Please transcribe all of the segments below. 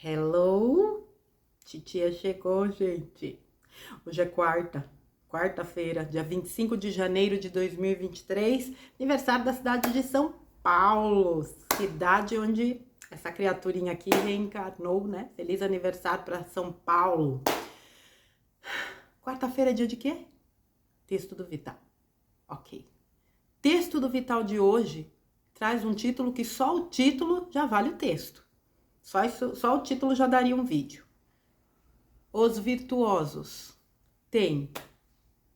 Hello! Titia chegou, gente. Hoje é quarta-feira, dia 25 de janeiro de 2023, aniversário da cidade de São Paulo, cidade onde essa criaturinha aqui reencarnou, né? Feliz aniversário para São Paulo. Quarta-feira é dia de quê? Texto do Vital. Ok. Texto do Vital de hoje traz um título que só o título já vale o texto. Só o título já daria um vídeo. Os virtuosos têm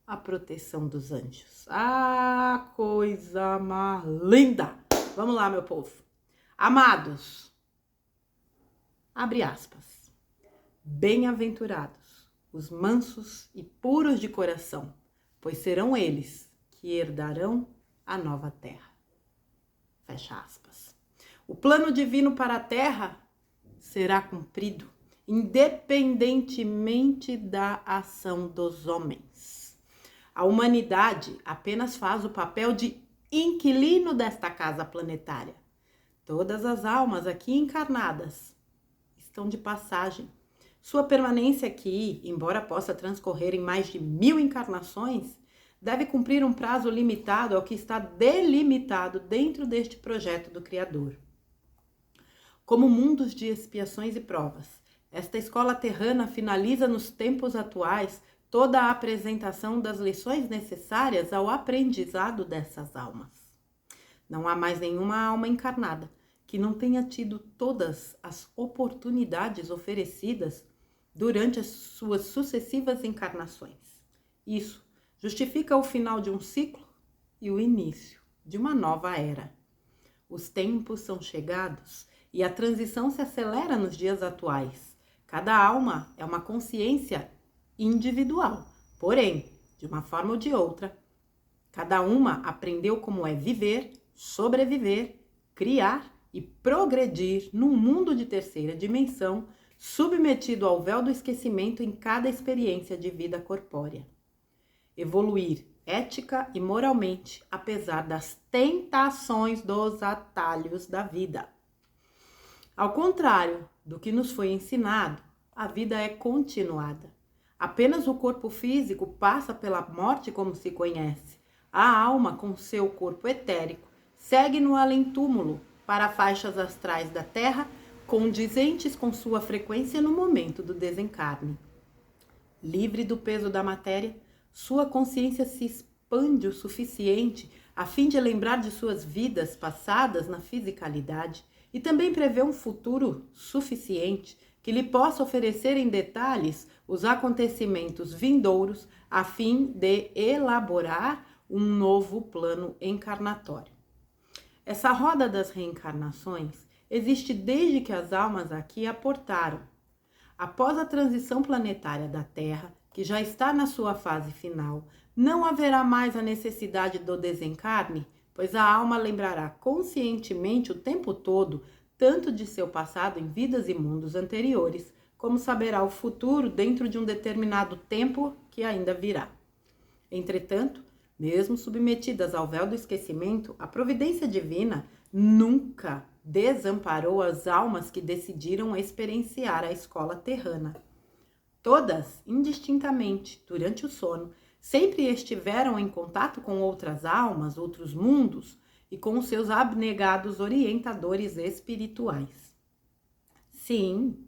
a proteção dos anjos. Ah, coisa mais linda! Vamos lá, meu povo. Amados, abre aspas. Bem-aventurados os mansos e puros de coração, pois serão eles que herdarão a nova terra. Fecha aspas. O plano divino para a terra será cumprido, independentemente da ação dos homens. A humanidade apenas faz o papel de inquilino desta casa planetária. Todas as almas aqui encarnadas estão de passagem. Sua permanência aqui, embora possa transcorrer em mais de 1000 encarnações, deve cumprir um prazo limitado ao que está delimitado dentro deste projeto do Criador. Como mundos de expiações e provas, esta escola terrana finaliza nos tempos atuais toda a apresentação das lições necessárias ao aprendizado dessas almas. Não há mais nenhuma alma encarnada que não tenha tido todas as oportunidades oferecidas durante as suas sucessivas encarnações. Isso justifica o final de um ciclo e o início de uma nova era. Os tempos são chegados e a transição se acelera nos dias atuais. Cada alma é uma consciência individual, porém, de uma forma ou de outra, cada uma aprendeu como é viver, sobreviver, criar e progredir num mundo de terceira dimensão, submetido ao véu do esquecimento em cada experiência de vida corpórea. Evoluir ética e moralmente, apesar das tentações dos atalhos da vida. Ao contrário do que nos foi ensinado, a vida é continuada. Apenas o corpo físico passa pela morte como se conhece. A alma, com seu corpo etérico, segue no além-túmulo para faixas astrais da Terra, condizentes com sua frequência no momento do desencarne. Livre do peso da matéria, sua consciência se expande o suficiente a fim de lembrar de suas vidas passadas na fisicalidade e também prevê um futuro suficiente que lhe possa oferecer em detalhes os acontecimentos vindouros a fim de elaborar um novo plano encarnatório. Essa roda das reencarnações existe desde que as almas aqui aportaram. Após a transição planetária da Terra, que já está na sua fase final, não haverá mais a necessidade do desencarne, pois a alma lembrará conscientemente o tempo todo, tanto de seu passado em vidas e mundos anteriores, como saberá o futuro dentro de um determinado tempo que ainda virá. Entretanto, mesmo submetidas ao véu do esquecimento, a providência divina nunca desamparou as almas que decidiram experienciar a escola terrana. Todas, indistintamente, durante o sono, sempre estiveram em contato com outras almas, outros mundos e com os seus abnegados orientadores espirituais. Sim,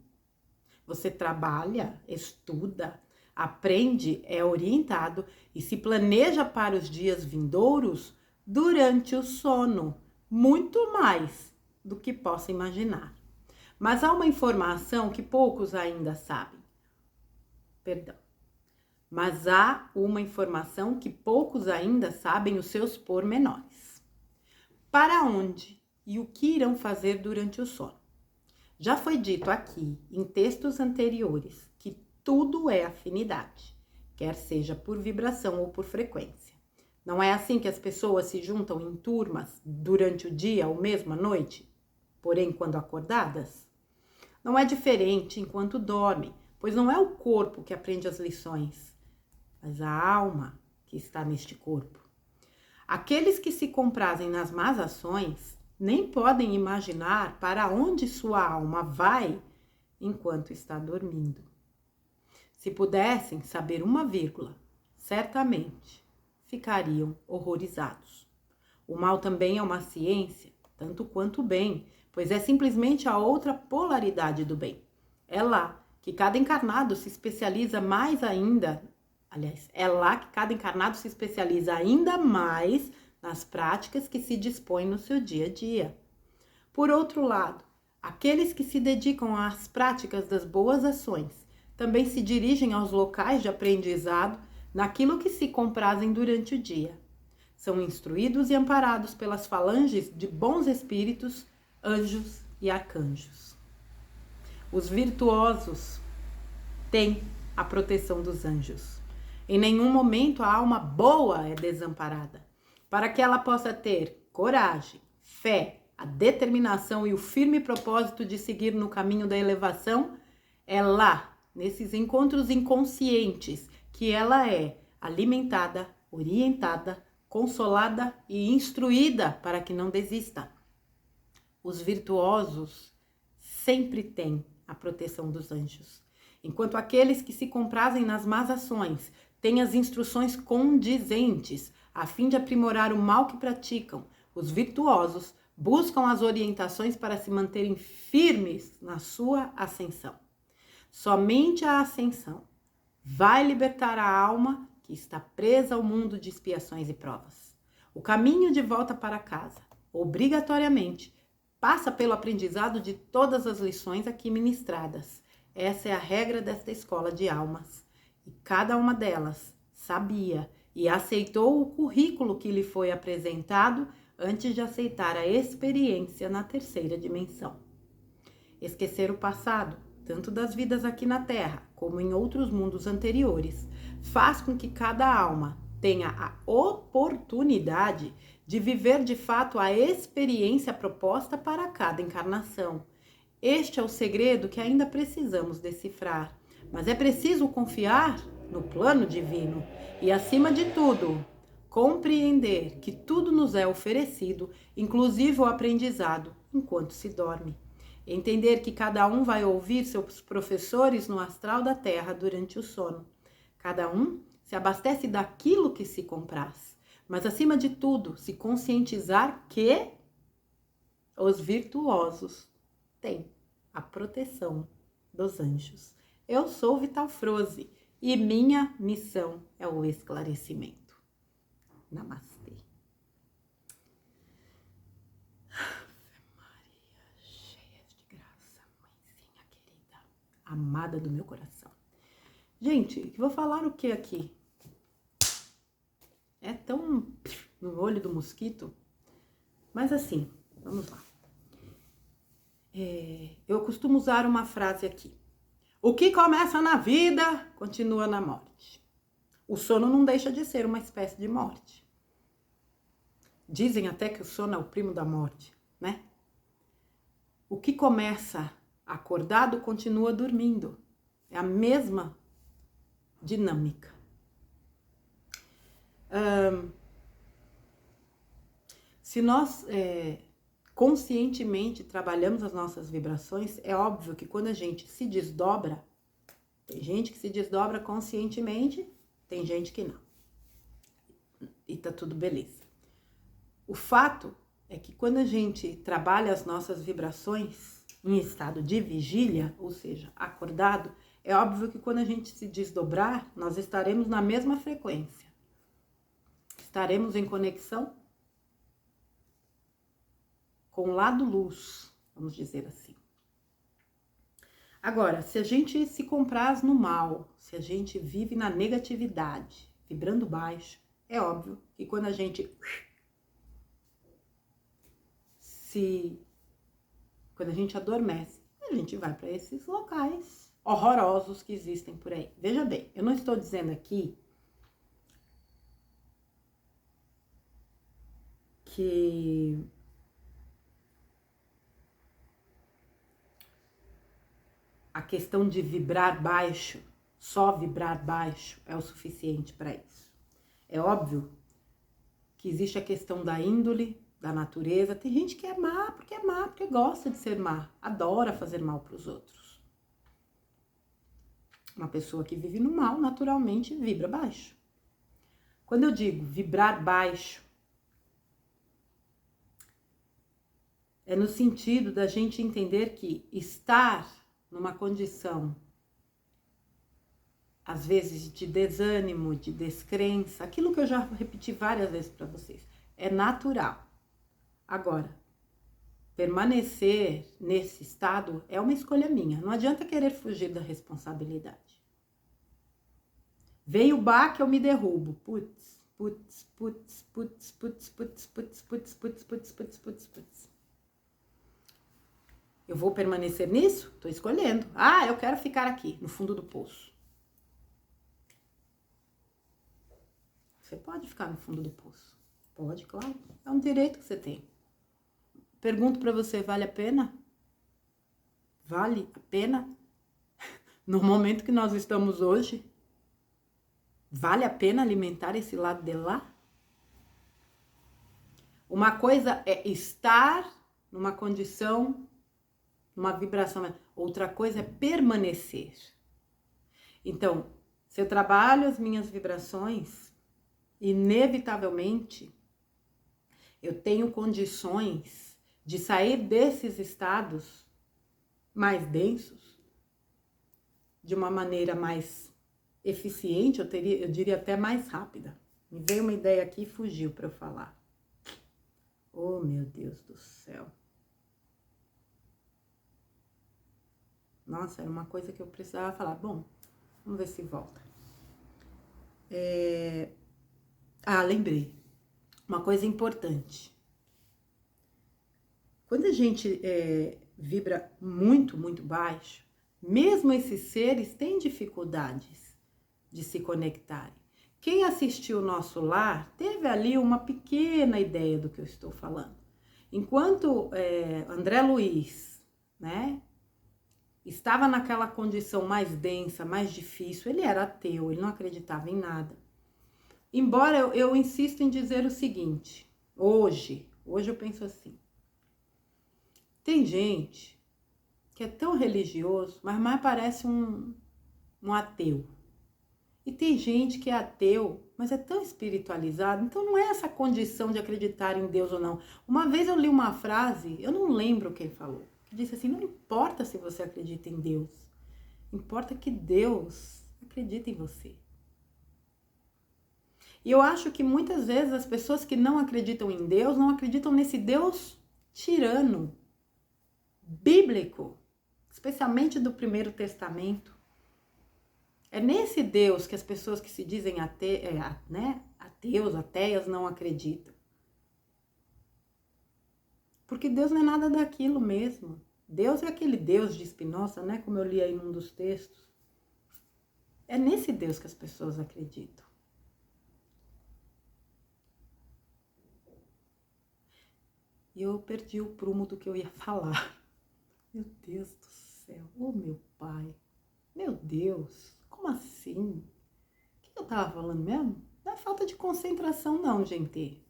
você trabalha, estuda, aprende, é orientado e se planeja para os dias vindouros durante o sono, muito mais do que possa imaginar. Mas há uma informação que poucos ainda sabem. Mas há uma informação que poucos ainda sabem os seus pormenores. Para onde e o que irão fazer durante o sono? Já foi dito aqui, em textos anteriores, que tudo é afinidade, quer seja por vibração ou por frequência. Não é assim que as pessoas se juntam em turmas durante o dia ou mesmo à noite, porém quando acordadas? Não é diferente enquanto dormem, pois não é o corpo que aprende as lições, mas a alma que está neste corpo. Aqueles que se comprazem nas más ações nem podem imaginar para onde sua alma vai enquanto está dormindo. Se pudessem saber uma vírgula, certamente ficariam horrorizados. O mal também é uma ciência, tanto quanto o bem, pois é simplesmente a outra polaridade do bem. É lá que cada encarnado se especializa mais ainda, é lá que cada encarnado se especializa ainda mais nas práticas que se dispõe no seu dia a dia. Por outro lado, aqueles que se dedicam às práticas das boas ações também se dirigem aos locais de aprendizado naquilo que se comprazem durante o dia. São instruídos e amparados pelas falanges de bons espíritos, anjos e arcanjos. Os virtuosos têm a proteção dos anjos. Em nenhum momento a alma boa é desamparada. Para que ela possa ter coragem, fé, a determinação e o firme propósito de seguir no caminho da elevação, é lá, nesses encontros inconscientes, que ela é alimentada, orientada, consolada e instruída para que não desista. Os virtuosos sempre têm a proteção dos anjos, enquanto aqueles que se comprazem nas más ações têm as instruções condizentes a fim de aprimorar o mal que praticam. Os virtuosos buscam as orientações para se manterem firmes na sua ascensão. Somente a ascensão vai libertar a alma que está presa ao mundo de expiações e provas. O caminho de volta para casa, obrigatoriamente, passa pelo aprendizado de todas as lições aqui ministradas. Essa é a regra desta escola de almas. E cada uma delas sabia e aceitou o currículo que lhe foi apresentado antes de aceitar a experiência na terceira dimensão. Esquecer o passado, tanto das vidas aqui na Terra, como em outros mundos anteriores, faz com que cada alma tenha a oportunidade de viver de fato a experiência proposta para cada encarnação. Este é o segredo que ainda precisamos decifrar, mas é preciso confiar no plano divino e, acima de tudo, compreender que tudo nos é oferecido, inclusive o aprendizado, enquanto se dorme. Entender que cada um vai ouvir seus professores no astral da Terra durante o sono. Cada um se abastece daquilo que se compraz, mas acima de tudo, se conscientizar que os virtuosos têm a proteção dos anjos. Eu sou Vital Froze e minha missão é o esclarecimento. Namastê. Maria, cheia de graça, mãezinha querida, amada do meu coração. Gente, vou falar o que aqui? É tão no olho do mosquito, mas assim, vamos lá. Eu costumo usar uma frase aqui. O que começa na vida, continua na morte. O sono não deixa de ser uma espécie de morte. Dizem até que o sono é o primo da morte, né? O que começa acordado continua dormindo. É a mesma dinâmica. Se nós conscientemente trabalhamos as nossas vibrações, é óbvio que quando a gente se desdobra, tem gente que se desdobra conscientemente, tem gente que não. E tá tudo beleza. O fato é que quando a gente trabalha as nossas vibrações em estado de vigília, ou seja, acordado, é óbvio que quando a gente se desdobrar, nós estaremos na mesma frequência. Estaremos em conexão com o lado luz, vamos dizer assim. Agora, se a gente se compraz no mal, se a gente vive na negatividade, vibrando baixo, é óbvio que quando a gente adormece, a gente vai para esses locais horrorosos que existem por aí. Veja bem, eu não estou dizendo aqui que a questão de vibrar baixo, só vibrar baixo é o suficiente para isso. É óbvio que existe a questão da índole, da natureza. Tem gente que é má, porque gosta de ser má, adora fazer mal para os outros. Uma pessoa que vive no mal, naturalmente, vibra baixo. Quando eu digo vibrar baixo, é no sentido da gente entender que estar numa condição, às vezes, de desânimo, de descrença, aquilo que eu já repeti várias vezes para vocês, é natural. Agora, permanecer nesse estado é uma escolha minha. Não adianta querer fugir da responsabilidade. Veio o baque, eu me derrubo. Putz, putz, putz, putz, putz, putz, putz, putz, putz, putz, putz, putz, putz. Eu vou permanecer nisso? Tô escolhendo. Ah, eu quero ficar aqui, no fundo do poço. Você pode ficar no fundo do poço. Pode, claro. É um direito que você tem. Pergunto pra você, vale a pena? Vale a pena? No momento que nós estamos hoje? Vale a pena alimentar esse lado de lá? Uma coisa é estar numa condição, numa vibração. Outra coisa é permanecer. Então, se eu trabalho as minhas vibrações, inevitavelmente, eu tenho condições de sair desses estados mais densos, de uma maneira mais eficiente, eu diria até mais rápida. Me veio uma ideia aqui e fugiu para eu falar. Oh, meu Deus do céu. Nossa, era uma coisa que eu precisava falar. Bom, vamos ver se volta. Lembrei. Uma coisa importante. Quando a gente vibra muito, muito baixo, mesmo esses seres têm dificuldades de se conectarem. Quem assistiu o Nosso Lar teve ali uma pequena ideia do que eu estou falando. Enquanto André Luiz, né, estava naquela condição mais densa, mais difícil, ele era ateu, ele não acreditava em nada. Embora eu insisto em dizer o seguinte, hoje eu penso assim, tem gente que é tão religioso, mas mais parece um ateu. E tem gente que é ateu, mas é tão espiritualizado, então não é essa condição de acreditar em Deus ou não. Uma vez eu li uma frase, eu não lembro o que ele falou, que disse assim, não importa se você acredita em Deus, importa que Deus acredita em você. E eu acho que muitas vezes as pessoas que não acreditam em Deus, não acreditam nesse Deus tirano, bíblico, especialmente do Primeiro Testamento. É nesse Deus que as pessoas que se dizem ateus, ateias, não acreditam. Porque Deus não é nada daquilo mesmo. Deus é aquele Deus de Spinoza, né? Como eu li aí num dos textos. É nesse Deus que as pessoas acreditam. E eu perdi o prumo do que eu ia falar. Meu Deus do céu. Oh, meu pai. Meu Deus. Como assim? O que eu tava falando mesmo? Não é falta de concentração não, gente.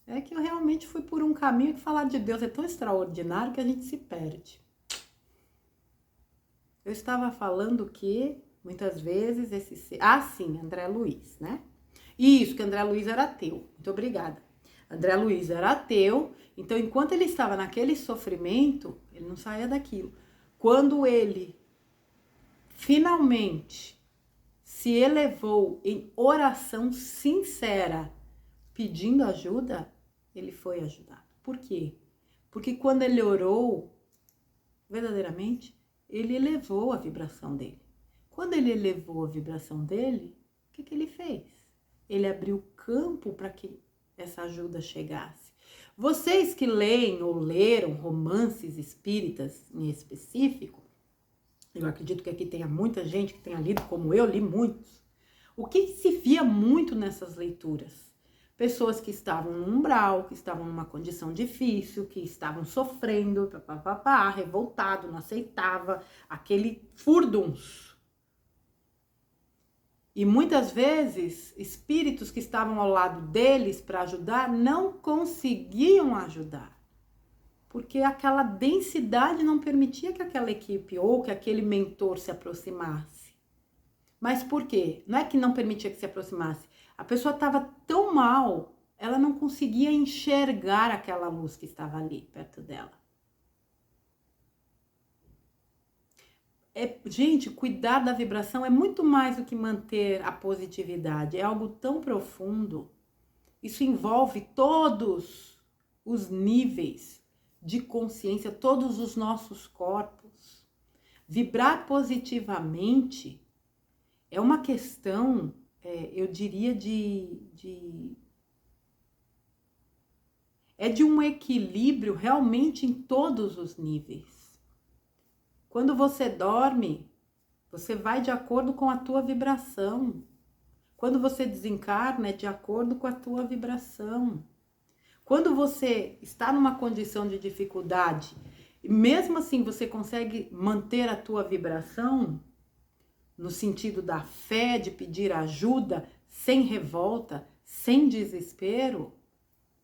É que eu realmente fui por um caminho que falar de Deus é tão extraordinário que a gente se perde. Eu estava falando que, muitas vezes, sim, André Luiz, né? Isso, que André Luiz era ateu. Muito obrigada. André Luiz era ateu, então enquanto ele estava naquele sofrimento, ele não saía daquilo. Quando ele finalmente se elevou em oração sincera, pedindo ajuda, ele foi ajudado. Por quê? Porque quando ele orou, verdadeiramente, ele elevou a vibração dele. Quando ele elevou a vibração dele, o que ele fez? Ele abriu campo para que essa ajuda chegasse. Vocês que leem ou leram romances espíritas em específico, eu acredito que aqui tenha muita gente que tenha lido como eu li muitos. O que se via muito nessas leituras? Pessoas que estavam no umbral, que estavam numa condição difícil, que estavam sofrendo, revoltado, não aceitava, aquele furduns. E muitas vezes, espíritos que estavam ao lado deles para ajudar, não conseguiam ajudar. Porque aquela densidade não permitia que aquela equipe ou que aquele mentor se aproximasse. Mas por quê? Não é que não permitia que se aproximasse. A pessoa estava tão mal, ela não conseguia enxergar aquela luz que estava ali perto dela. Gente, cuidar da vibração é muito mais do que manter a positividade. É algo tão profundo. Isso envolve todos os níveis de consciência, todos os nossos corpos. Vibrar positivamente é uma questão, eu diria, é de um equilíbrio realmente em todos os níveis. Quando você dorme, você vai de acordo com a tua vibração. Quando você desencarna, é de acordo com a tua vibração. Quando você está numa condição de dificuldade, e mesmo assim você consegue manter a tua vibração, no sentido da fé, de pedir ajuda, sem revolta, sem desespero,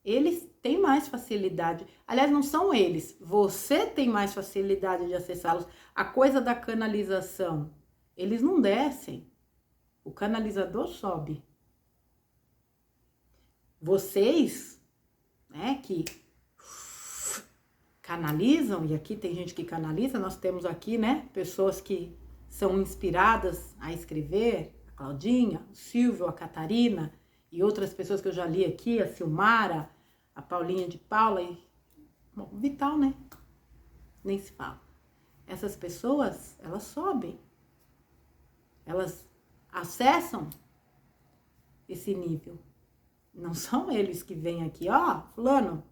eles têm mais facilidade. Aliás, não são eles, você tem mais facilidade de acessá-los. A coisa da canalização, eles não descem, o canalizador sobe. Vocês, né, que canalizam, e aqui tem gente que canaliza, nós temos aqui, né, pessoas que são inspiradas a escrever, a Claudinha, o Silvio, a Catarina, e outras pessoas que eu já li aqui, a Silmara, a Paulinha de Paula, e bom, o Vital, né? Nem se fala. Essas pessoas, elas sobem, elas acessam esse nível. Não são eles que vêm aqui, ó, fulano,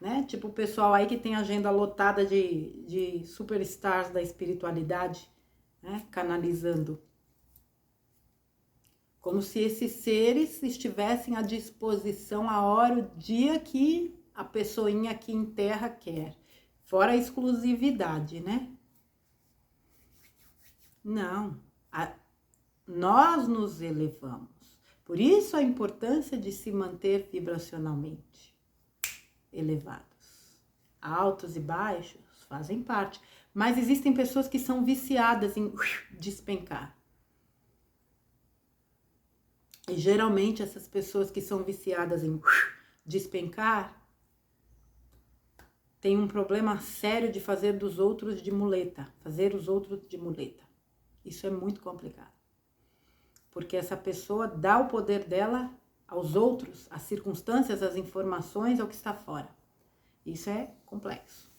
né? Tipo o pessoal aí que tem agenda lotada de superstars da espiritualidade, né? Canalizando. Como se esses seres estivessem à disposição a hora, o dia que a pessoinha aqui em terra quer. Fora a exclusividade, né? Não. Nós nos elevamos. Por isso a importância de se manter vibracionalmente elevados. Altos e baixos fazem parte. Mas existem pessoas que são viciadas em despencar. E geralmente essas pessoas que são viciadas em despencar têm um problema sério de fazer dos outros de muleta, fazer os outros de muleta. Isso é muito complicado. Porque essa pessoa dá o poder dela aos outros, às circunstâncias, às informações, ao que está fora. Isso é complexo.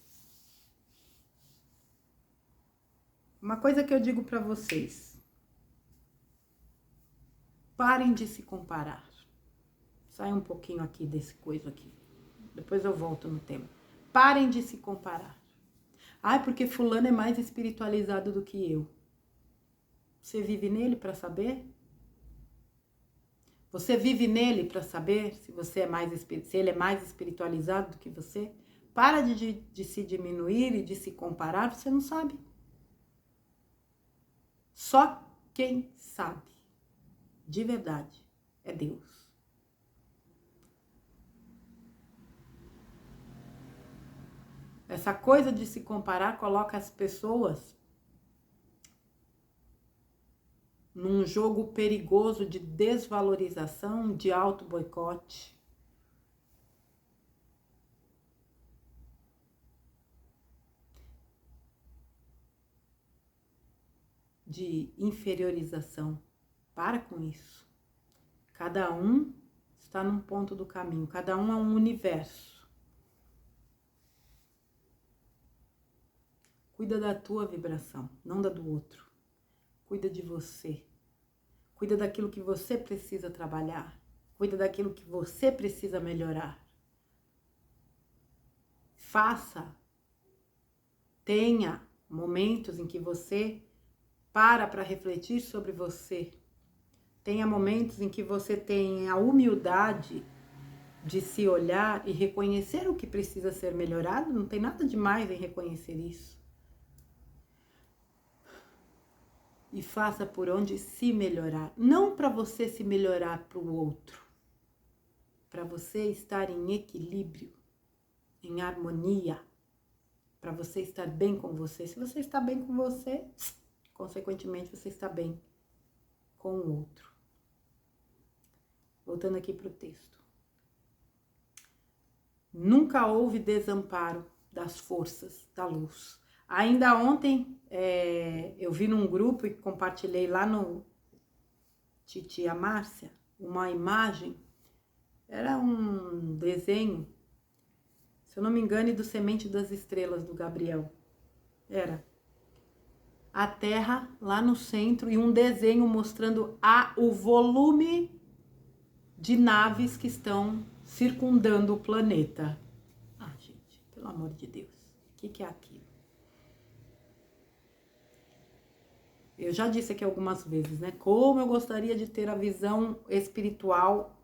Uma coisa que eu digo para vocês: parem de se comparar. Sai um pouquinho aqui desse coisa aqui. Depois eu volto no tema. Parem de se comparar. Ai, porque fulano é mais espiritualizado do que eu. Você vive nele para saber? Você vive nele para saber se você se ele é mais espiritualizado do que você? Para de se diminuir e de se comparar, você não sabe. Só quem sabe, de verdade, é Deus. Essa coisa de se comparar coloca as pessoas num jogo perigoso de desvalorização, de auto-boicote. De inferiorização. Para com isso. Cada um está num ponto do caminho, cada um é um universo. Cuida da tua vibração, não da do outro. Cuida de você. Cuida daquilo que você precisa trabalhar. Cuida daquilo que você precisa melhorar. Faça. Tenha momentos em que você para refletir sobre você. Tenha momentos em que você tenha a humildade de se olhar e reconhecer o que precisa ser melhorado. Não tem nada demais em reconhecer isso. E faça por onde se melhorar. Não para você se melhorar para o outro. Para você estar em equilíbrio, em harmonia. Para você estar bem com você. Se você está bem com você, consequentemente você está bem com o outro. Voltando aqui para o texto. Nunca houve desamparo das forças da luz. Ainda ontem eu vi num grupo e compartilhei lá no Titia Márcia uma imagem. Era um desenho, se eu não me engano, do Semente das Estrelas, do Gabriel. Era a Terra lá no centro e um desenho mostrando o volume de naves que estão circundando o planeta. Ah, gente, pelo amor de Deus, o que é aquilo? Eu já disse aqui algumas vezes, né? Como eu gostaria de ter a visão espiritual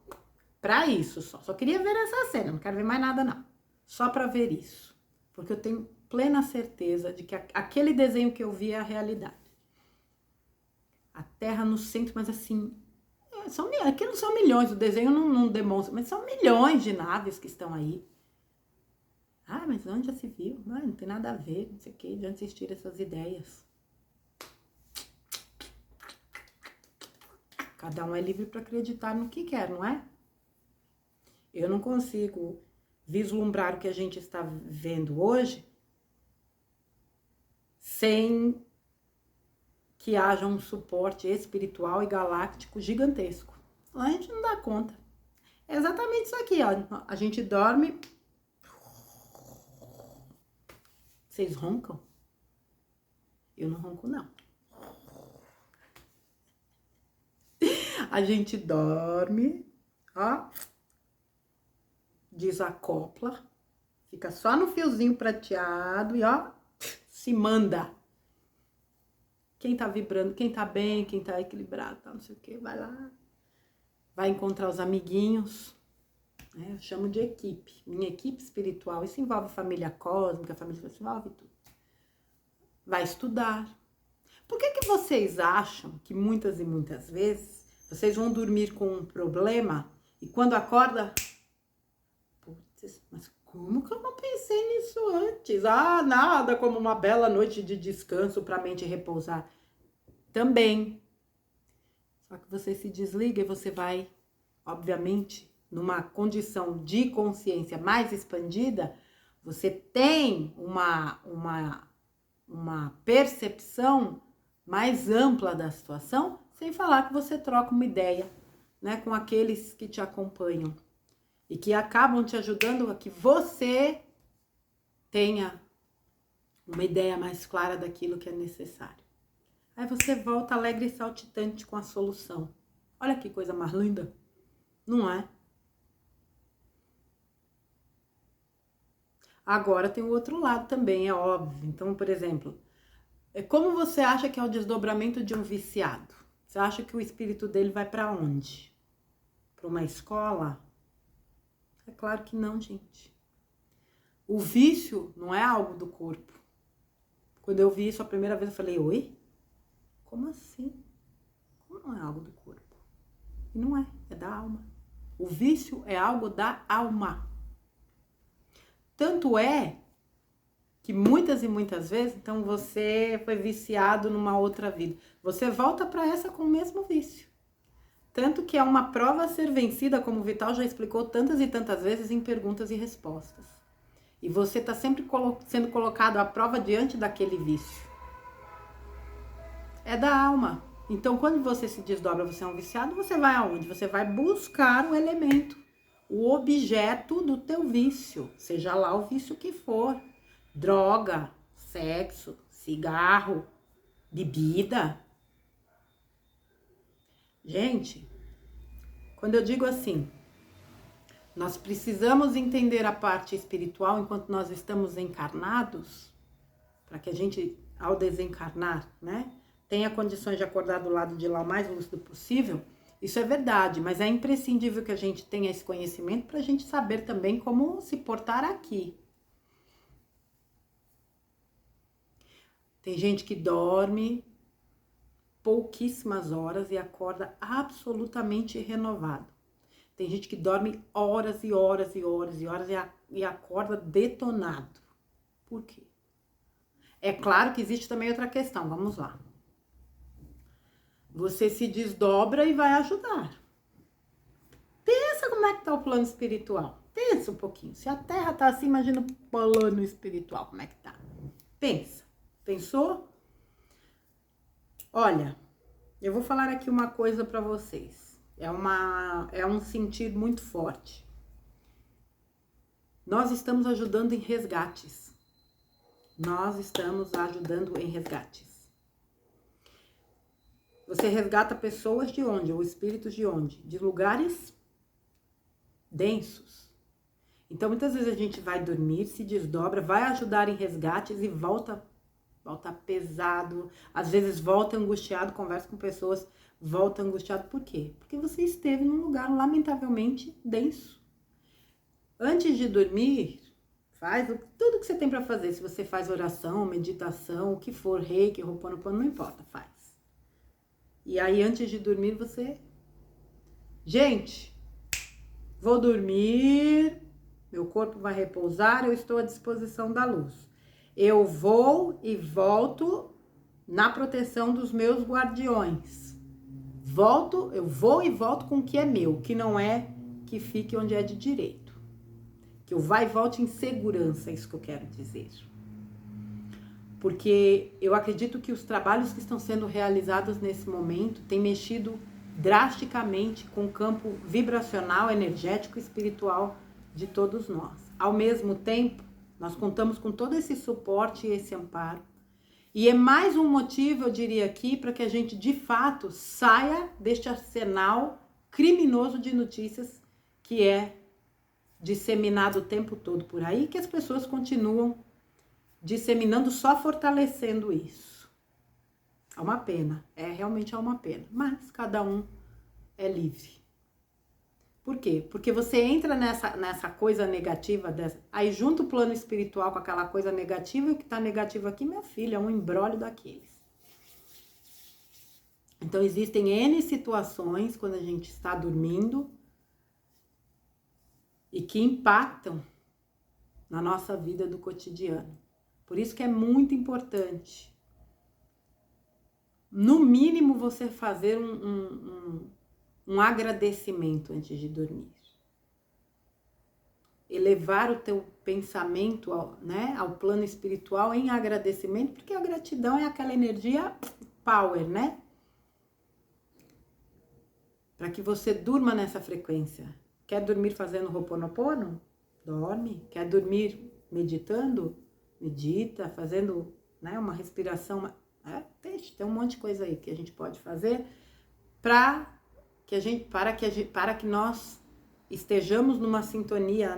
para isso só. Só queria ver essa cena, não quero ver mais nada não. Só para ver isso. Porque eu tenho plena certeza de que aquele desenho que eu vi é a realidade. A Terra no centro, mas assim, aqui não são milhões, o desenho não demonstra, mas são milhões de naves que estão aí. Ah, mas onde já se viu? Não tem nada a ver, não sei o que, de onde vocês tiram essas ideias? Cada um é livre para acreditar no que quer, não é? Eu não consigo vislumbrar o que a gente está vendo hoje sem que haja um suporte espiritual e galáctico gigantesco. A gente não dá conta. É exatamente isso aqui, ó. A gente dorme. Vocês roncam? Eu não ronco, não. A gente dorme, ó, desacopla, fica só no fiozinho prateado e ó, se manda. Quem tá vibrando, quem tá bem, quem tá equilibrado, tá, não sei o que, vai lá, vai encontrar os amiguinhos, né? Eu chamo de equipe, minha equipe espiritual. Isso envolve família cósmica, família, isso envolve tudo. Vai estudar. Por que vocês acham que muitas e muitas vezes vocês vão dormir com um problema e quando acorda, putz, mas como que eu não pensei nisso antes? Ah, nada como uma bela noite de descanso para a mente repousar. Também. Só que você se desliga e você vai, obviamente, numa condição de consciência mais expandida, você tem uma percepção mais ampla da situação, sem falar que você troca uma ideia, né, com aqueles que te acompanham e que acabam te ajudando a que você tenha uma ideia mais clara daquilo que é necessário. Aí você volta alegre e saltitante com a solução. Olha que coisa mais linda, não é? Agora tem o outro lado também, é óbvio. Então, por exemplo, como você acha que é o desdobramento de um viciado? Você acha que o espírito dele vai para onde? Para uma escola? É claro que não, gente. O vício não é algo do corpo. Quando eu vi isso a primeira vez, eu falei, oi? Como assim? Como não é algo do corpo? E não é, é da alma. O vício é algo da alma. Tanto é que muitas e muitas vezes, então você foi viciado numa outra vida. Você volta para essa com o mesmo vício. Tanto que é uma prova a ser vencida, como o Vital já explicou tantas e tantas vezes em perguntas e respostas. E você está sempre sendo colocado à prova diante daquele vício. É da alma. Então, quando você se desdobra, você é um viciado, você vai aonde? Você vai buscar o elemento, o objeto do teu vício, seja lá o vício que for. Droga, sexo, cigarro, bebida. Gente, quando eu digo assim, nós precisamos entender a parte espiritual enquanto nós estamos encarnados, para que a gente, ao desencarnar, né, tenha condições de acordar do lado de lá o mais lúcido possível. Isso é verdade, mas é imprescindível que a gente tenha esse conhecimento para a gente saber também como se portar aqui. Tem gente que dorme pouquíssimas horas e acorda absolutamente renovado. Tem gente que dorme horas e horas e horas e horas e acorda detonado. Por quê? É claro que existe também outra questão, vamos lá. você se desdobra e vai ajudar. Pensa como é que tá o plano espiritual. Pensa um pouquinho. Se a Terra tá assim, imagina o plano espiritual, como é que tá. Pensa. Pensou? Olha, eu vou falar aqui uma coisa para vocês. É um sentir muito forte. Nós estamos ajudando em resgates. Nós estamos ajudando em resgates. Você resgata pessoas de onde? Ou espíritos de onde? De lugares densos. Então, muitas vezes a gente vai dormir, se desdobra, vai ajudar em resgates e volta pesado. Às vezes volta angustiado, conversa com pessoas, volta angustiado. Por quê? Porque você esteve num lugar lamentavelmente denso. Antes de dormir, faz tudo que você tem para fazer. Se você faz oração, meditação, o que for, reiki, ho'oponopono, não importa, faz. E aí, antes de dormir, você... Gente, vou dormir, meu corpo vai repousar, eu estou à disposição da luz. Eu vou e volto na proteção dos meus guardiões. Eu vou e volto com o que é meu, que não é que fique onde é de direito. Que eu vá e volte em segurança, é isso que eu quero dizer. Porque eu acredito que os trabalhos que estão sendo realizados nesse momento têm mexido drasticamente com o campo vibracional, energético e espiritual de todos nós. Ao mesmo tempo, nós contamos com todo esse suporte e esse amparo. E é mais um motivo, eu diria aqui, para que a gente, de fato, saia deste arsenal criminoso de notícias que é disseminado o tempo todo por aí, que as pessoas continuam disseminando, só fortalecendo isso. É uma pena, realmente é uma pena, mas cada um é livre. Por quê? Porque você entra nessa coisa negativa, aí junta o plano espiritual com aquela coisa negativa, e o que está negativo aqui, minha filha, é um imbróglio daqueles. Então existem N situações quando a gente está dormindo e que impactam na nossa vida do cotidiano. Por isso que é muito importante, no mínimo, você fazer um agradecimento antes de dormir. Elevar o teu pensamento ao plano espiritual em agradecimento, porque a gratidão é aquela energia power, né? Para que você durma nessa frequência. Quer dormir fazendo ho'oponopono? Dorme. Quer dormir meditando? Medita, fazendo uma respiração. Tem um monte de coisa aí que a gente pode fazer para que nós estejamos numa sintonia,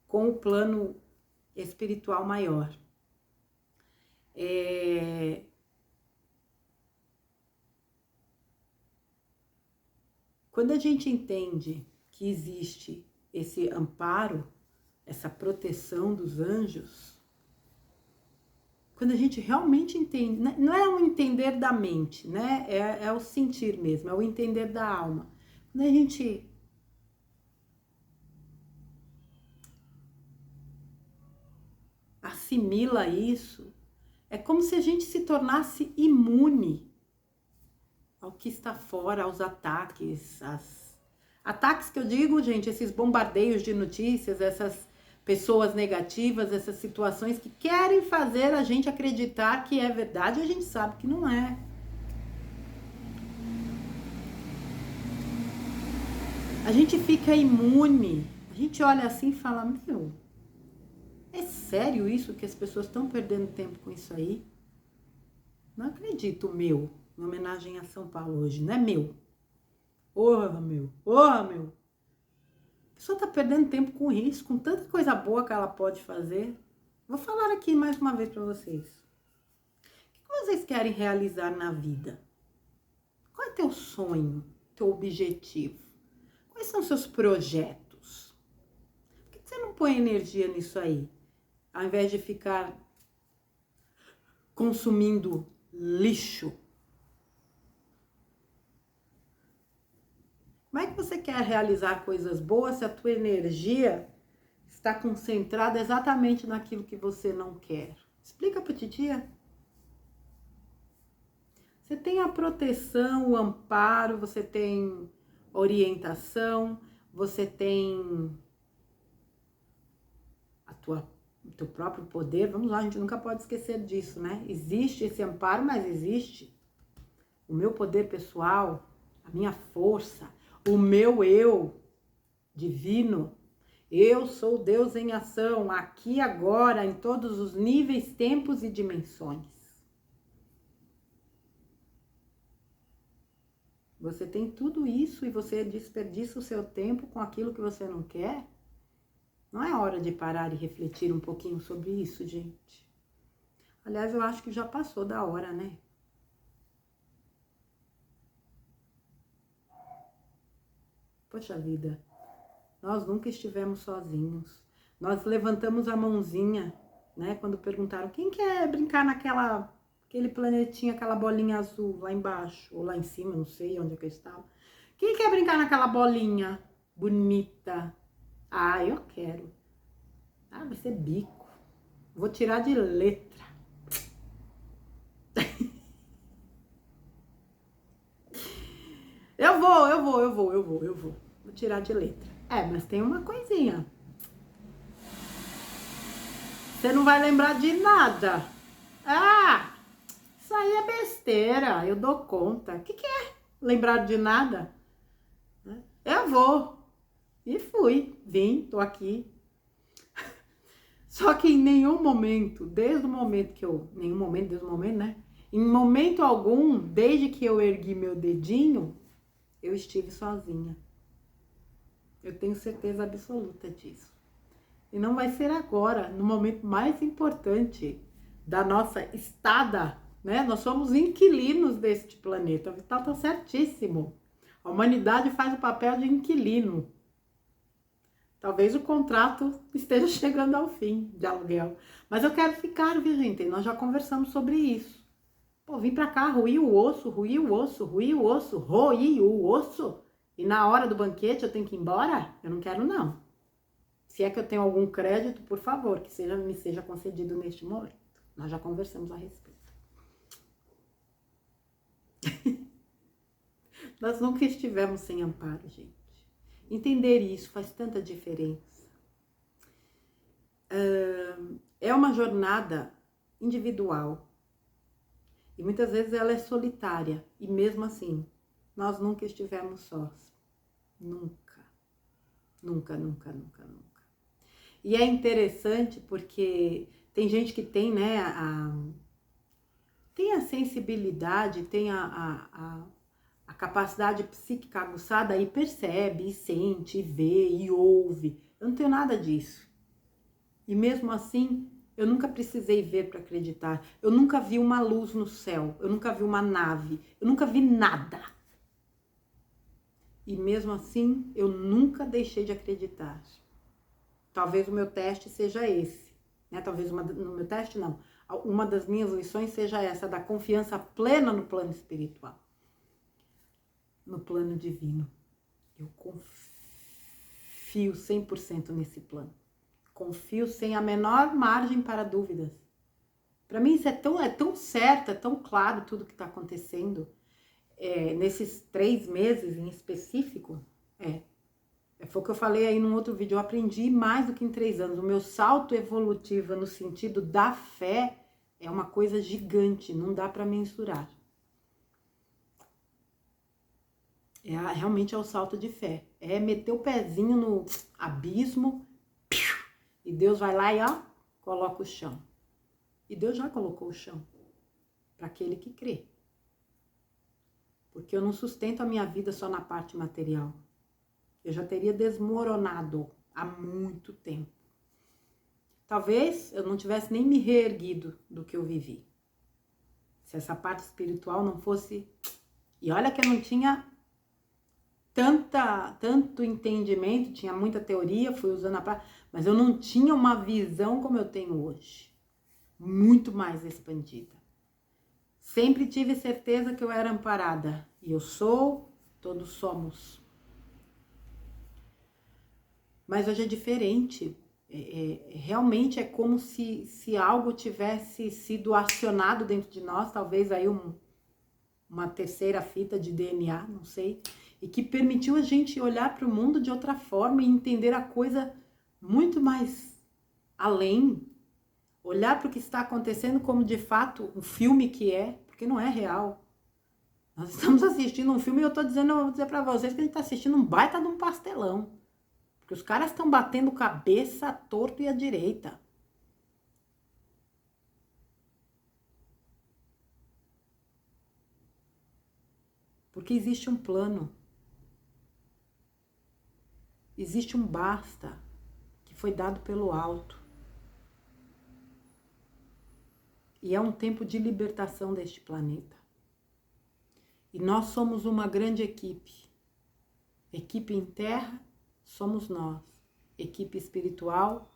com o plano espiritual maior. Quando a gente entende que existe esse amparo, essa proteção dos anjos, quando a gente realmente entende, não é o entender da mente, é o sentir mesmo, é o entender da alma. Quando a gente assimila isso, é como se a gente se tornasse imune ao que está fora, aos ataques. Ataques que eu digo, gente, esses bombardeios de notícias, essas pessoas negativas, essas situações que querem fazer a gente acreditar que é verdade e a gente sabe que não é. A gente fica imune, a gente olha assim e fala, meu, é sério isso que as pessoas estão perdendo tempo com isso aí? Não acredito, meu, em homenagem a São Paulo hoje, não é meu. Porra, meu. A pessoa tá perdendo tempo com isso, com tanta coisa boa que ela pode fazer. Vou falar aqui mais uma vez para vocês. O que vocês querem realizar na vida? Qual é teu sonho, teu objetivo? Quais são seus projetos? Por que você não põe energia nisso aí? Ao invés de ficar consumindo lixo. Como é que você quer realizar coisas boas se a tua energia está concentrada exatamente naquilo que você não quer? Explica pra titia. Você tem a proteção, o amparo, você tem orientação, você tem o teu próprio poder. Vamos lá, a gente nunca pode esquecer disso, né? Existe esse amparo, mas existe o meu poder pessoal, a minha força, o meu eu divino. Eu sou Deus em ação, aqui agora, em todos os níveis, tempos e dimensões. Você tem tudo isso e você desperdiça o seu tempo com aquilo que você não quer? Não é hora de parar e refletir um pouquinho sobre isso, gente? Aliás, eu acho que já passou da hora, né? Poxa vida, nós nunca estivemos sozinhos. Nós levantamos a mãozinha, né? Quando perguntaram quem quer brincar aquele planetinha, aquela bolinha azul lá embaixo, ou lá em cima, não sei onde é que eu estava. Quem quer brincar naquela bolinha bonita? Ah, eu quero. Ah, vai ser bico. Vou tirar de letra. Eu vou. Vou tirar de letra. Mas tem uma coisinha. Você não vai lembrar de nada. Ah, isso aí é besteira. Eu dou conta. O que é lembrar de nada? Eu vou. E fui. Vim, tô aqui. Só que em nenhum momento, desde o momento que eu... desde o momento, né? Em momento algum, desde que eu ergui meu dedinho, eu estive sozinha. Eu tenho certeza absoluta disso. E não vai ser agora, no momento mais importante da nossa estada, né? Nós somos inquilinos deste planeta. O Vital tá certíssimo. A humanidade faz o papel de inquilino. Talvez o contrato esteja chegando ao fim de aluguel. Mas eu quero ficar, viu, gente? Nós já conversamos sobre isso. Pô, vim pra cá, roí o osso. E na hora do banquete eu tenho que ir embora? Eu não quero, não. Se é que eu tenho algum crédito, por favor, que me seja concedido neste momento. Nós já conversamos a respeito. Nós nunca estivemos sem amparo, gente. Entender isso faz tanta diferença. É uma jornada individual. E muitas vezes ela é solitária. E mesmo assim, nós nunca estivemos sós. Nunca. E é interessante porque tem gente que tem, né, tem a sensibilidade, tem a capacidade psíquica aguçada e percebe, e sente, e vê, e ouve. Eu não tenho nada disso. E mesmo assim, eu nunca precisei ver para acreditar. Eu nunca vi uma luz no céu, eu nunca vi uma nave, eu nunca vi nada. E mesmo assim, eu nunca deixei de acreditar. Talvez o meu teste seja esse, né? Talvez no meu teste não. Uma das minhas lições seja essa, da confiança plena no plano espiritual. No plano divino. Eu confio 100% nesse plano. Confio sem a menor margem para dúvidas. Para mim isso é tão certo, é tão claro tudo que está acontecendo. Nesses 3 meses em específico, foi o que eu falei aí num outro vídeo, eu aprendi mais do que em 3 anos. O meu salto evolutivo no sentido da fé é uma coisa gigante, não dá para mensurar. Realmente é o salto de fé. É meter o pezinho no abismo e Deus vai lá e coloca o chão. E Deus já colocou o chão para aquele que crê. Porque eu não sustento a minha vida só na parte material. Eu já teria desmoronado há muito tempo. Talvez eu não tivesse nem me reerguido do que eu vivi. Se essa parte espiritual não fosse... E olha que eu não tinha tanto entendimento, tinha muita teoria, fui usando a prática, mas eu não tinha uma visão como eu tenho hoje. Muito mais expandida. Sempre tive certeza que eu era amparada. E eu sou, todos somos. Mas hoje é diferente. Realmente é como se algo tivesse sido acionado dentro de nós, talvez aí uma terceira fita de DNA, não sei, e que permitiu a gente olhar para o mundo de outra forma e entender a coisa muito mais além, olhar para o que está acontecendo como de fato um filme que é, porque não é real. Nós estamos assistindo um filme e eu vou dizer para vocês que a gente está assistindo um baita de um pastelão, porque os caras estão batendo cabeça à torto e à direita. Porque existe um plano. Existe um basta que foi dado pelo alto. E é um tempo de libertação deste planeta. E nós somos uma grande equipe. Equipe em terra somos nós. Equipe espiritual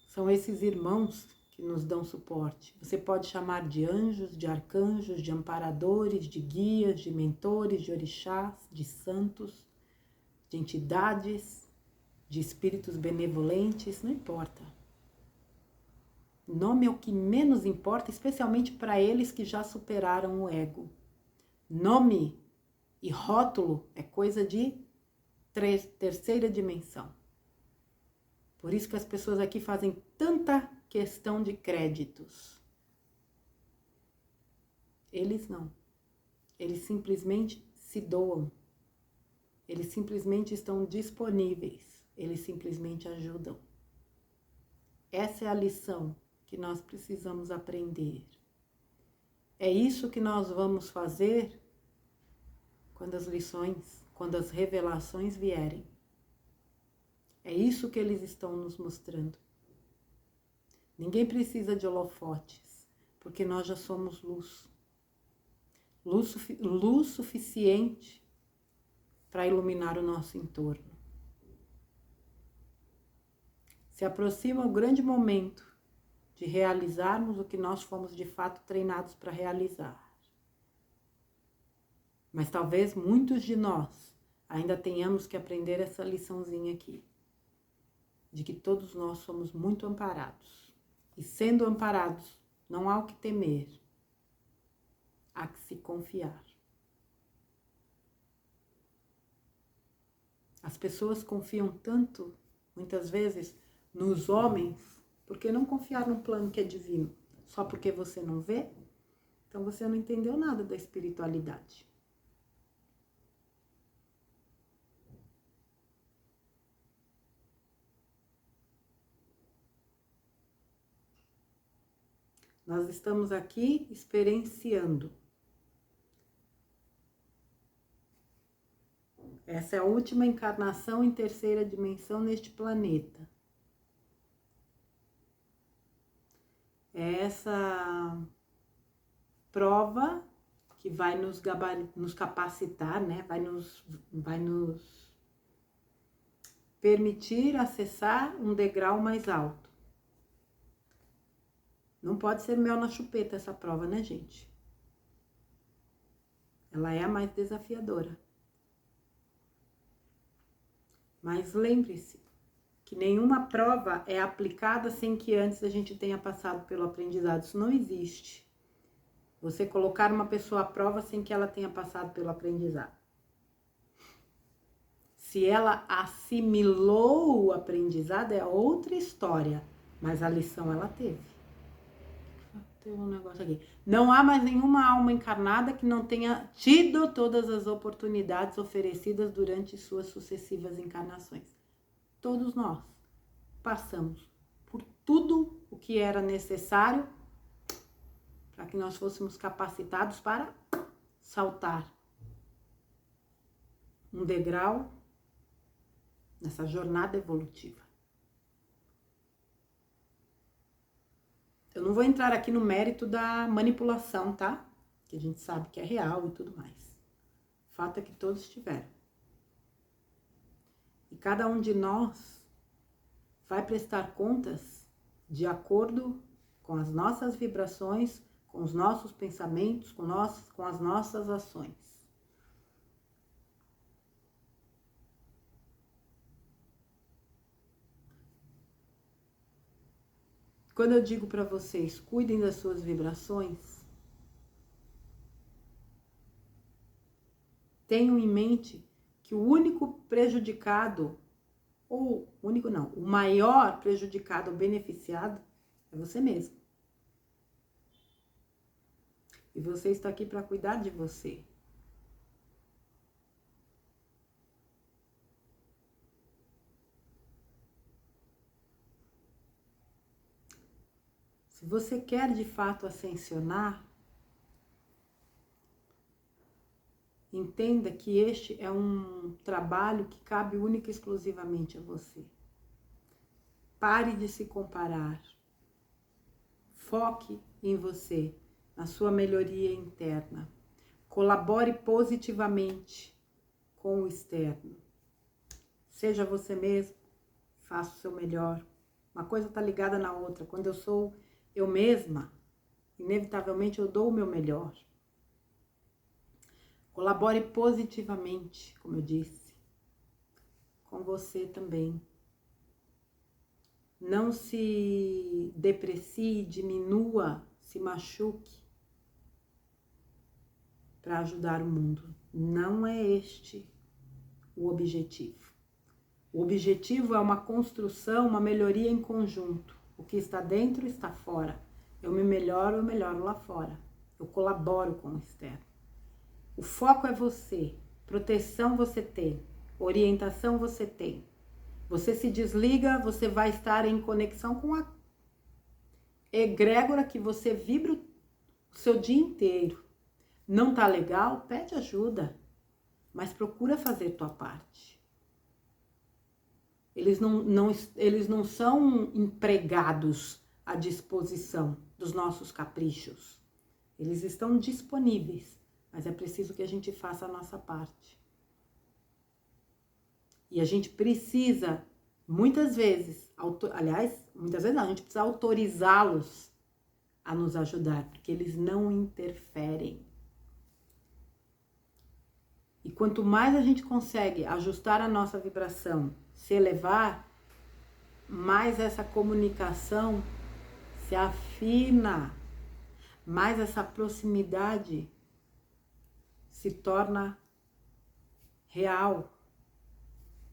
são esses irmãos que nos dão suporte. Você pode chamar de anjos, de arcanjos, de amparadores, de guias, de mentores, de orixás, de santos, de entidades, de espíritos benevolentes, não importa. Nome é o que menos importa, especialmente para eles que já superaram o ego. Nome e rótulo é coisa de terceira dimensão. Por isso que as pessoas aqui fazem tanta questão de créditos. Eles não. Eles simplesmente se doam. Eles simplesmente estão disponíveis. Eles simplesmente ajudam. Essa é a lição que nós precisamos aprender. É isso que nós vamos fazer quando as lições, quando as revelações vierem. É isso que eles estão nos mostrando. Ninguém precisa de holofotes, porque nós já somos luz. Luz suficiente para iluminar o nosso entorno. Se aproxima o grande momento de realizarmos o que nós fomos de fato treinados para realizar. Mas talvez muitos de nós ainda tenhamos que aprender essa liçãozinha aqui, de que todos nós somos muito amparados. E sendo amparados, não há o que temer, há que se confiar. As pessoas confiam tanto, muitas vezes, nos homens, porque não confiar num plano que é divino? Só porque você não vê? Então você não entendeu nada da espiritualidade. Nós estamos aqui experienciando. Essa é a última encarnação em terceira dimensão neste planeta. É essa prova que vai nos capacitar, né? Vai nos permitir acessar um degrau mais alto. Não pode ser mel na chupeta essa prova, né, gente? Ela é a mais desafiadora. Mas lembre-se que nenhuma prova é aplicada sem que antes a gente tenha passado pelo aprendizado. Isso não existe. Você colocar uma pessoa à prova sem que ela tenha passado pelo aprendizado. Se ela assimilou o aprendizado, é outra história. Mas a lição ela teve. Tem um negócio aqui. Não há mais nenhuma alma encarnada que não tenha tido todas as oportunidades oferecidas durante suas sucessivas encarnações. Todos nós passamos por tudo o que era necessário para que nós fôssemos capacitados para saltar um degrau nessa jornada evolutiva. Eu não vou entrar aqui no mérito da manipulação, tá? Que a gente sabe que é real e tudo mais. O fato é que todos tiveram. E cada um de nós vai prestar contas de acordo com as nossas vibrações, com os nossos pensamentos, com as nossas ações. Quando eu digo para vocês, cuidem das suas vibrações, tenham em mente que o único prejudicado, ou único não, o maior prejudicado ou beneficiado é você mesmo. E você está aqui para cuidar de você. Se você quer de fato ascensionar, entenda que este é um trabalho que cabe única e exclusivamente a você. Pare de se comparar. Foque em você, na sua melhoria interna. Colabore positivamente com o externo. Seja você mesmo, faça o seu melhor. Uma coisa está ligada na outra. Quando eu sou eu mesma, inevitavelmente eu dou o meu melhor. Colabore positivamente, como eu disse, com você também. Não se deprecie, diminua, se machuque para ajudar o mundo. Não é este o objetivo. O objetivo é uma construção, uma melhoria em conjunto. O que está dentro está fora. Eu me melhoro, eu melhoro lá fora. Eu colaboro com o externo. O foco é você. Proteção você tem. Orientação você tem. Você se desliga, você vai estar em conexão com a egrégora que você vibra o seu dia inteiro. Não tá legal? Pede ajuda. Mas procura fazer tua parte. Eles não são empregados à disposição dos nossos caprichos. Eles estão disponíveis, mas é preciso que a gente faça a nossa parte. E a gente precisa, muitas vezes não, a gente precisa autorizá-los a nos ajudar, porque eles não interferem. E quanto mais a gente consegue ajustar a nossa vibração, se elevar, mais essa comunicação se afina, mais essa proximidade se torna real.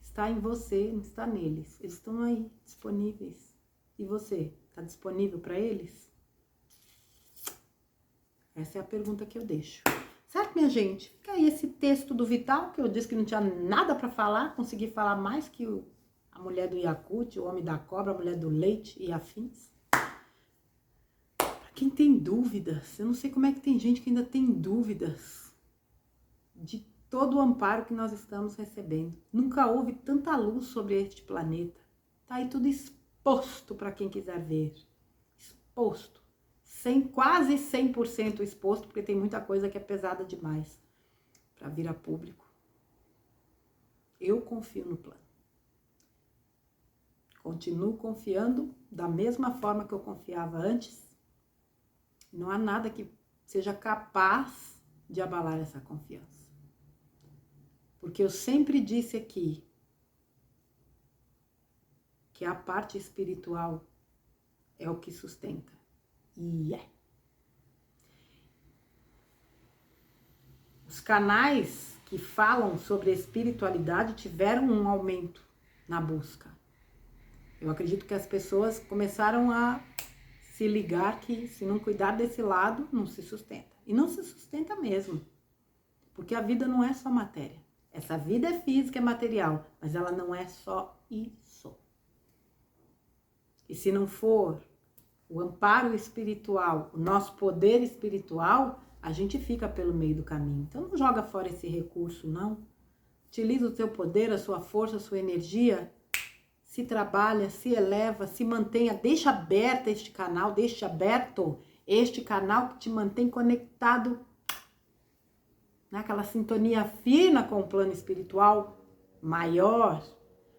Está em você, não está neles. Eles estão aí, disponíveis. E você, está disponível para eles? Essa é a pergunta que eu deixo. Certo, minha gente? Fica aí esse texto do Vital, que eu disse que não tinha nada para falar, consegui falar mais que a mulher do Yakut, o homem da cobra, a mulher do leite e afins. Para quem tem dúvidas, eu não sei como é que tem gente que ainda tem dúvidas de todo o amparo que nós estamos recebendo. Nunca houve tanta luz sobre este planeta. Tá aí tudo exposto para quem quiser ver. Exposto. Quase 100% exposto, porque tem muita coisa que é pesada demais para vir a público. Eu confio no plano. Continuo confiando da mesma forma que eu confiava antes. Não há nada que seja capaz de abalar essa confiança. Porque eu sempre disse aqui que a parte espiritual é o que sustenta. Os canais que falam sobre espiritualidade tiveram um aumento na busca. Eu acredito que as pessoas começaram a se ligar que se não cuidar desse lado, não se sustenta. E não se sustenta mesmo. Porque a vida não é só matéria. Essa vida é física, é material, mas ela não é só isso. E se não for o amparo espiritual, o nosso poder espiritual, a gente fica pelo meio do caminho. Então não joga fora esse recurso, não. Utiliza o seu poder, a sua força, a sua energia, se trabalha, se eleva, se mantenha, deixa aberto este canal que te mantém conectado naquela sintonia fina com o plano espiritual maior,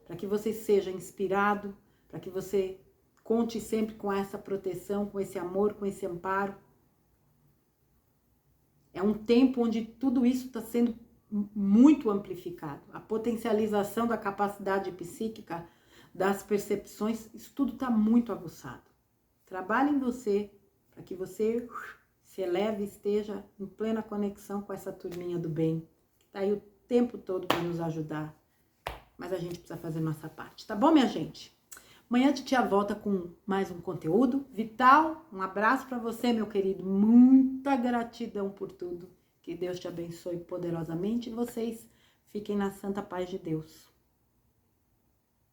para que você seja inspirado, para que você conte sempre com essa proteção, com esse amor, com esse amparo. É um tempo onde tudo isso está sendo muito amplificado. A potencialização da capacidade psíquica, das percepções, isso tudo está muito aguçado. Trabalhe em você para que você se eleve e esteja em plena conexão com essa turminha do bem que tá aí o tempo todo para nos ajudar. Mas a gente precisa fazer nossa parte, tá bom, minha gente? Amanhã a Titia volta com mais um conteúdo vital. Um abraço para você, meu querido. Muita gratidão por tudo. Que Deus te abençoe poderosamente e vocês fiquem na santa paz de Deus.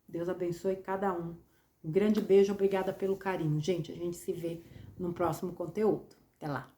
Deus abençoe cada um. Um grande beijo, obrigada pelo carinho. Gente, a gente se vê no próximo conteúdo. Até lá.